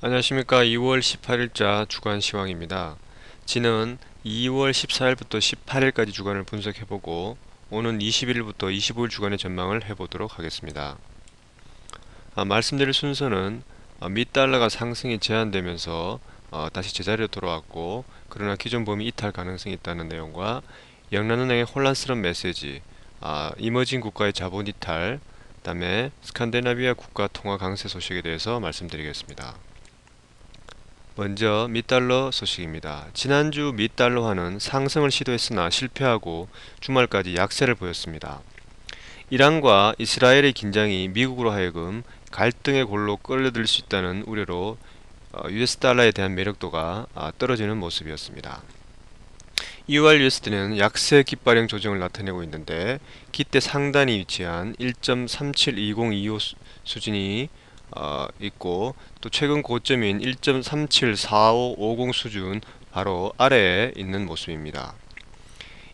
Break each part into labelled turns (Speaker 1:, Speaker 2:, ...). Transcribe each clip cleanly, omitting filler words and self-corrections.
Speaker 1: 안녕하십니까. 2월 18일자 주간 시황입니다. 지는 2월 14일부터 18일까지 주간을 분석해보고 오는 21일부터 25일 주간의 전망을 해보도록 하겠습니다. 말씀드릴 순서는 미 달러가 상승이 제한되면서 다시 제자리로 돌아왔고, 그러나 기존 범위 이탈 가능성이 있다는 내용과 영란은행의 혼란스러운 메시지, 이머징 국가의 자본 이탈, 그 다음에 스칸디나비아 국가 통화 강세 소식에 대해서 말씀드리겠습니다. 먼저 미달러 소식입니다. 지난주 미달러화는 상승을 시도했으나 실패하고 주말까지 약세를 보였습니다. 이란과 이스라엘의 긴장이 미국으로 하여금 갈등의 골로 끌어들일 수 있다는 우려로 US 달러에 대한 매력도가 떨어지는 모습이었습니다. EUR USD는 약세 깃발형 조정을 나타내고 있는데, 기대 상단이 위치한 1.372025 수준이 있고, 또 최근 고점인 1.374550 수준 바로 아래에 있는 모습입니다.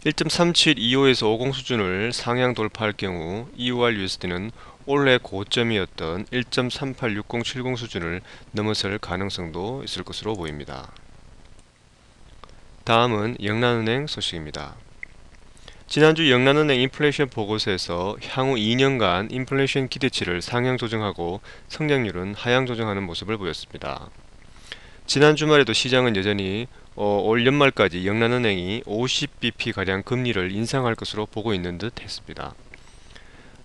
Speaker 1: 1.3725에서 50 수준을 상향 돌파할 경우 EUR USD는 올해 고점이었던 1.386070 수준을 넘어설 가능성도 있을 것으로 보입니다. 다음은 영란은행 소식입니다. 지난주 영란은행 인플레이션 보고서에서 향후 2년간 인플레이션 기대치를 상향 조정하고 성장률은 하향 조정하는 모습을 보였습니다. 지난 주말에도 시장은 여전히 올 연말까지 영란은행이 50bp가량 금리를 인상할 것으로 보고 있는 듯 했습니다.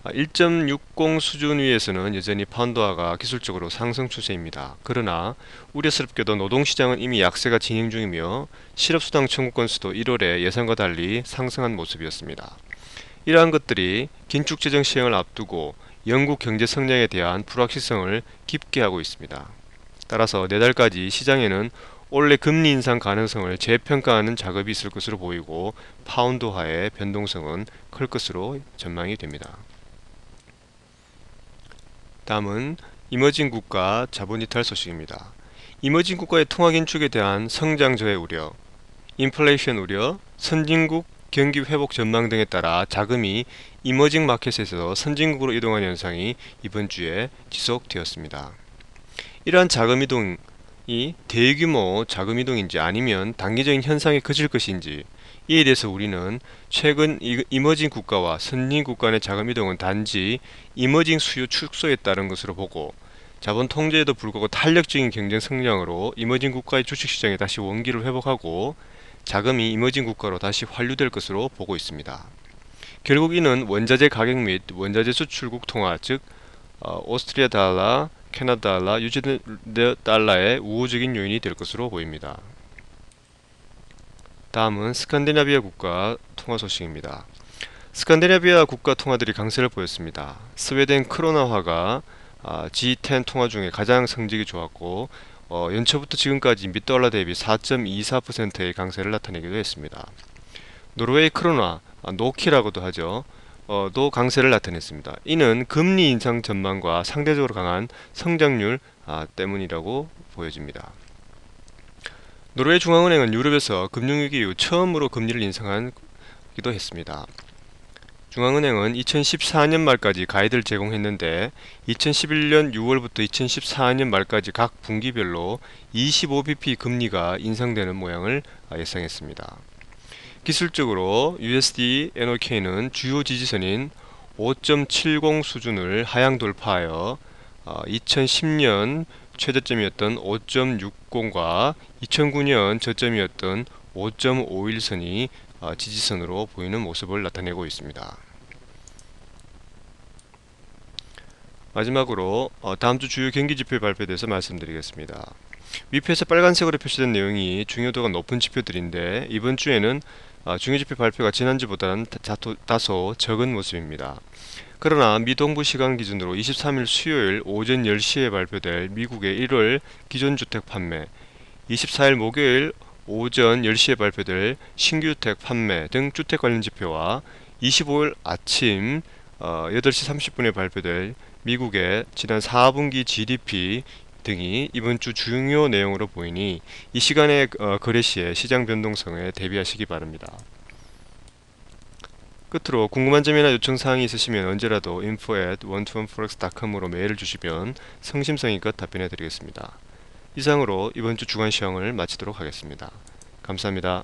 Speaker 1: 1.60 수준 위에서는 여전히 파운드화가 기술적으로 상승 추세입니다. 그러나 우려스럽게도 노동시장은 이미 약세가 진행 중이며 실업수당 청구 건수도 1월에 예상과 달리 상승한 모습이었습니다. 이러한 것들이 긴축재정 시행을 앞두고 영국 경제 성장에 대한 불확실성을 깊게 하고 있습니다. 따라서 내달까지 시장에는 올해 금리 인상 가능성을 재평가하는 작업이 있을 것으로 보이고, 파운드화의 변동성은 클 것으로 전망이 됩니다. 다음은 이머징 국가 자본 이탈 소식입니다. 이머징 국가의 통화 긴축에 대한 성장 저해 우려, 인플레이션 우려, 선진국 경기 회복 전망 등에 따라 자금이 이머징 마켓에서 선진국으로 이동하는 현상이 이번 주에 지속되었습니다. 이러한 자금 이동이 대규모 자금 이동인지 아니면 단기적인 현상에 그칠 것인지, 이에 대해서 우리는 최근 이머징 국가와 선진국 간의 자금 이동은 단지 이머징 수요 축소에 따른 것으로 보고, 자본 통제에도 불구하고 탄력적인 경쟁 성장으로 이머징 국가의 주식시장에 다시 원기를 회복하고 자금이 이머징 국가로 다시 환류될 것으로 보고 있습니다. 결국 이는 원자재 가격 및 원자재 수출국 통화, 즉 오스트리아 달러, 캐나다 달러, 뉴질랜드 달러의 우호적인 요인이 될 것으로 보입니다. 다음은 스칸디나비아 국가 통화 소식입니다. 스칸디나비아 국가 통화들이 강세를 보였습니다. 스웨덴 크로나화가 G10 통화 중에 가장 성적이 좋았고, 연초부터 지금까지 미달러 대비 4.24%의 강세를 나타내기도 했습니다. 노르웨이 크로나, 노키라고도 하죠. 도 강세를 나타냈습니다. 이는 금리 인상 전망과 상대적으로 강한 성장률 때문이라고 보여집니다. 노르웨이 중앙은행은 유럽에서 금융위기 이후 처음으로 금리를 인상하기도 했습니다. 중앙은행은 2014년 말까지 가이드를 제공했는데 2011년 6월부터 2014년 말까지 각 분기별로 25bp 금리가 인상되는 모양을 예상했습니다. 기술적으로 USD NOK는 주요 지지선인 5.70 수준을 하향 돌파하여 2010년 최저점이었던 5.60과 2009년 저점이었던 5.51선이 지지선으로 보이는 모습을 나타내고 있습니다. 마지막으로 다음주 주요 경기지표 발표에 대해서 말씀드리겠습니다. 위표에서 빨간색으로 표시된 내용이 중요도가 높은 지표들인데, 이번 주에는 중요지표 발표가 지난주보다는 다소 적은 모습입니다. 그러나 미 동부 시간 기준으로 23일 수요일 오전 10시에 발표될 미국의 1월 기존주택 판매, 24일 목요일 오전 10시에 발표될 신규주택 판매 등 주택 관련 지표와 25일 아침 8시 30분에 발표될 미국의 지난 4분기 GDP 등이 이번 주 중요 내용으로 보이니 이 시간의 거래 시에 시장 변동성에 대비하시기 바랍니다. 끝으로 궁금한 점이나 요청사항이 있으시면 언제라도 info@121forex.com으로 메일을 주시면 성심성의껏 답변해 드리겠습니다. 이상으로 이번 주 주간 시황을 마치도록 하겠습니다. 감사합니다.